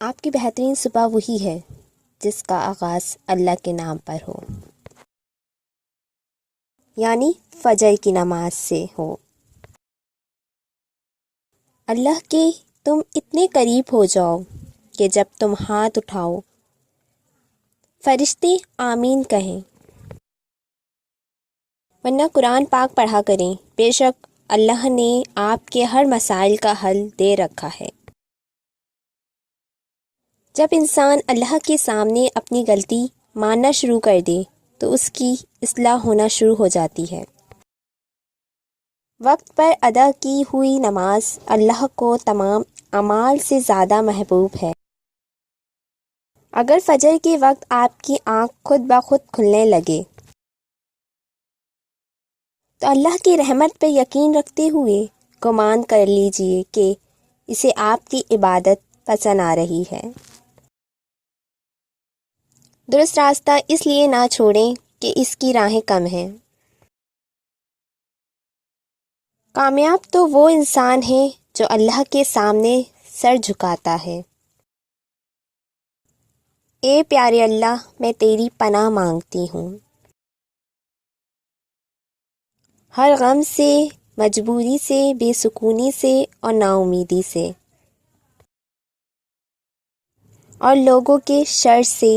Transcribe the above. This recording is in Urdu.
آپ کی بہترین صبح وہی ہے جس کا آغاز اللہ کے نام پر ہو، یعنی فجر کی نماز سے ہو۔ اللہ کے تم اتنے قریب ہو جاؤ کہ جب تم ہاتھ اٹھاؤ فرشتے آمین کہیں، ورنہ قرآن پاک پڑھا کریں، بے شک اللہ نے آپ کے ہر مسائل کا حل دے رکھا ہے۔ جب انسان اللہ کے سامنے اپنی غلطی ماننا شروع کر دے تو اس کی اصلاح ہونا شروع ہو جاتی ہے۔ وقت پر ادا کی ہوئی نماز اللہ کو تمام اعمال سے زیادہ محبوب ہے۔ اگر فجر کے وقت آپ کی آنکھ خود بخود کھلنے لگے تو اللہ کی رحمت پر یقین رکھتے ہوئے گمان کر لیجئے کہ اسے آپ کی عبادت پسند آ رہی ہے۔ درست راستہ اس لیے نہ چھوڑیں کہ اس کی راہیں کم ہیں۔ کامیاب تو وہ انسان ہے جو اللہ کے سامنے سر جھکاتا ہے۔ اے پیارے اللہ، میں تیری پناہ مانگتی ہوں ہر غم سے، مجبوری سے، بے سکونی سے اور نا امیدی سے، اور لوگوں کے شر سے